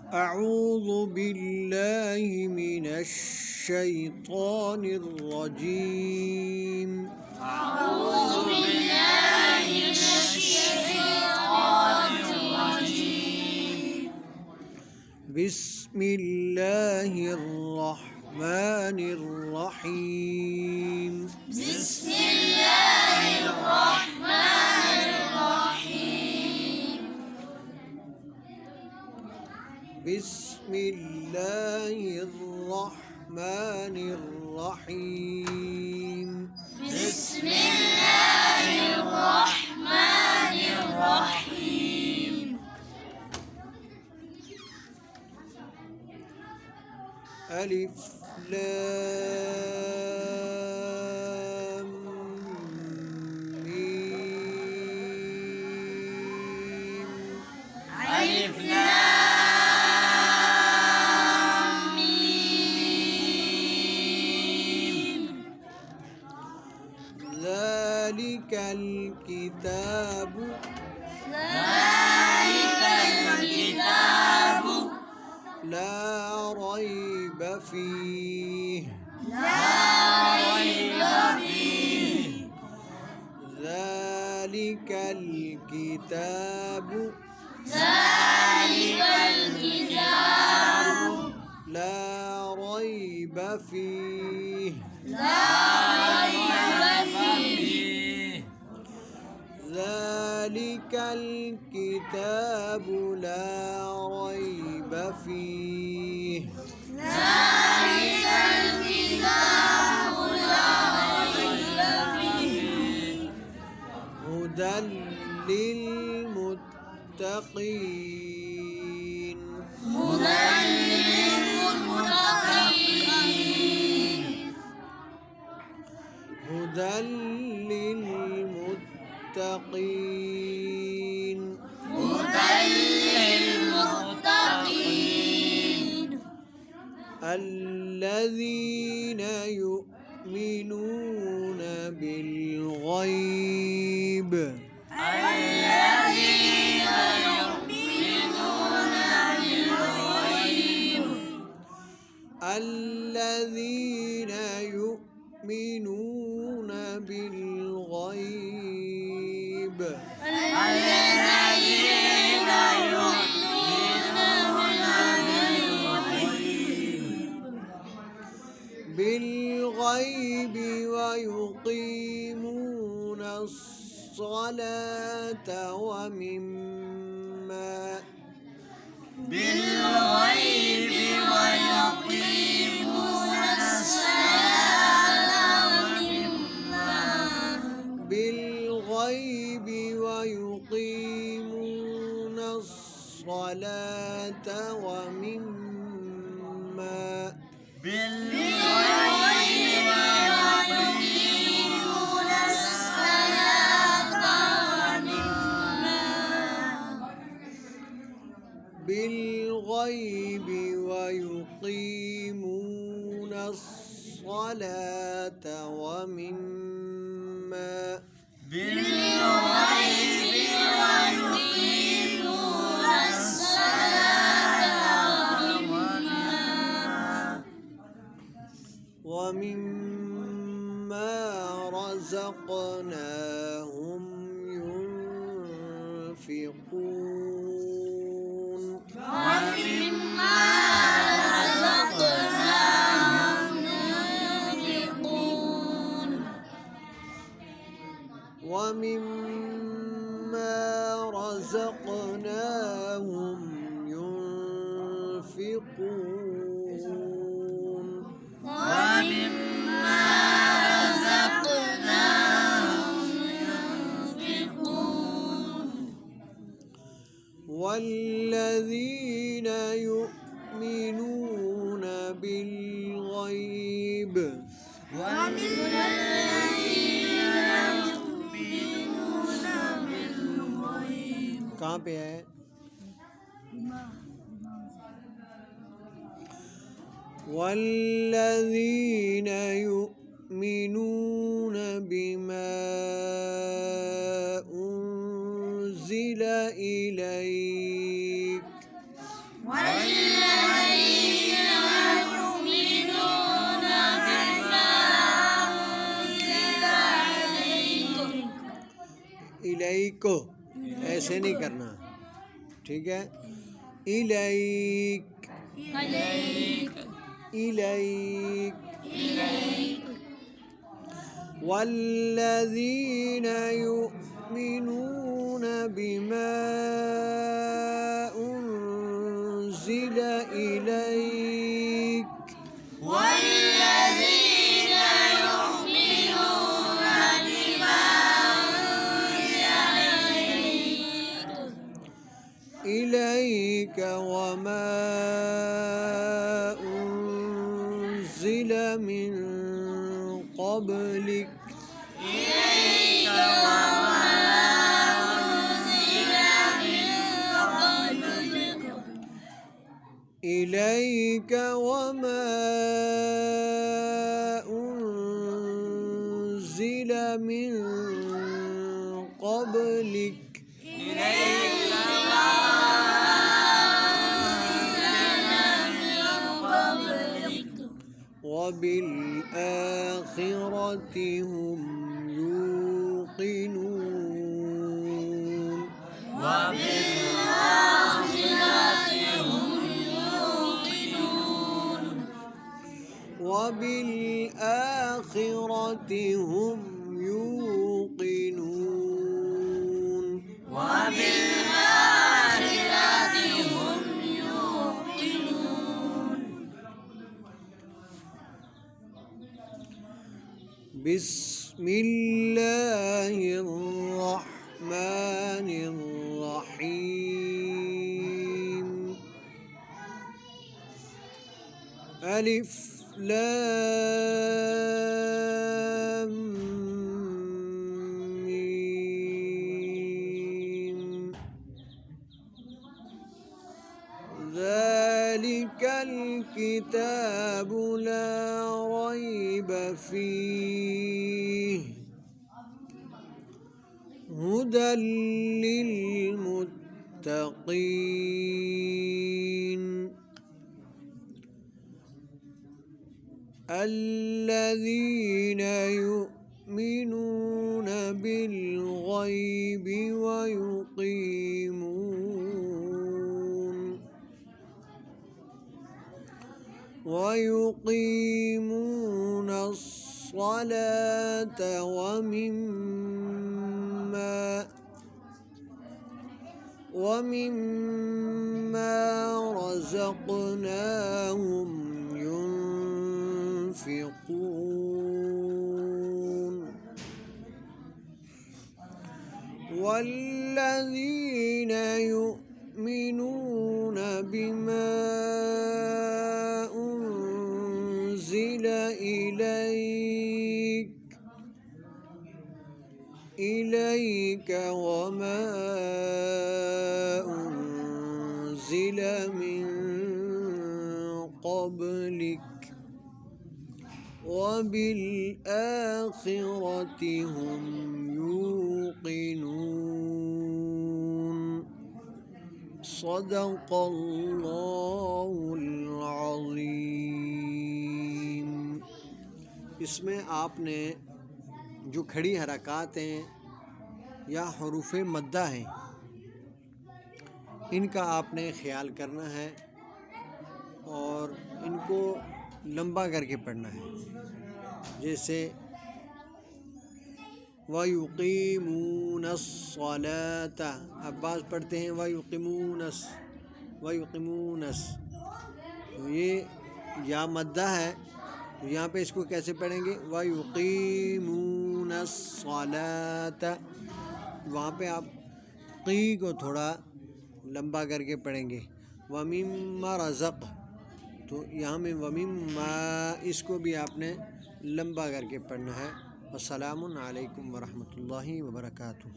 أعوذ بالله من الشيطان الرجيم. أعوذ بالله من الشيطان الرجيم. بسم الله الرحمن الرحيم. بسم الله الرحمن الرحيم. بسم الله الرحمن الرحيم. بسم الله الرحمن الرحيم. ألف لام ميم. ألف لام ميم. ذلك الكتاب ذلك الكتاب لا ريب فيه. لا ريب فيه. ذلك الكتاب ذلك الكتاب لا ريب فيه. لا ريب فيه. ذلك الكتاب لا ريب فيه. ذلك الكتاب لا ريب فيه. هدى للمتقين. هدى للمتقين. هدى للمتقين. هدى للمتقين. الذين يؤمنون بالغيب. الذين يؤمنون بالغيب. الذين يؤمنون بالغيب. الذين يؤمنون بالغيب ويقيمون الصلاة ومما بالغيب ويقيمون الصلاة ومما بالغيب ويقيمون الصلاة ومما بالغيب ويقيمون الصلاة ومما بالغيب ويقيمون الصلاة ومما بالغيب ويقيمون الصلاة ومما رزقناهم ينفقون. ومما رزقناهم ينفقون. ومما رزقناهم ينفقون. ومما رزقناهم ينفقون. والذين يؤمنون بالغيب. والذين يؤمنون بالغيب. कहाँ पे है? والذين يؤمنون بما أنزل إليك. والذين को ऐसे नहीं करना, ठीक है। इलैक इलैक इलैक इलैक वल्लज़ीन युमिनून बिमा उन्ज़िल इलैक والذين يؤمنون بما إليك وما أنزل من قبلك إليك وما أنزل من قبلك إليك وما أنزل من قبلك إليك وما أنزل من قبلك وبالآخرة هم يوقنون وبالآخرة هم يوقنون وبالآخرة هم يوقنون وبالآخرة هم يوقنون بسم الله الرحمن الرحيم ألف لام ميم ذلك الكتاب لا ريب فيه هدى للمتقين الذين يؤمنون بالغيب ويقيمون الصلاة ومما رزقناهم ينفقون والذين يؤمنون بما أنزل إليك وما أنزل من قبلك وبالآخرة هم يوقنون صدق الله العظीम। इसमें आपने जो खड़ी हरकत हैं या हरूफ मद्दा हैं इनका आपने ख्याल करना है और इनको लंबा करके पढ़ना है। जैसे वयुकीमूनस्सलात, अब्बास पढ़ते हैं वयुकीमूनस, तो ये या मद्दा है, तो यहाँ पे इसको कैसे पढ़ेंगे? वयुकीमूनस्सलात, वहाँ पे आप की को थोड़ा लंबा करके पढ़ेंगे। वमिम्मा रज़क़, तो यहाँ में वमिम्मा इसको भी आपने लंबा करके पढ़ना है। अस्सलामु अलैकुम वरहमतुल्लाहि वबरकातुहू।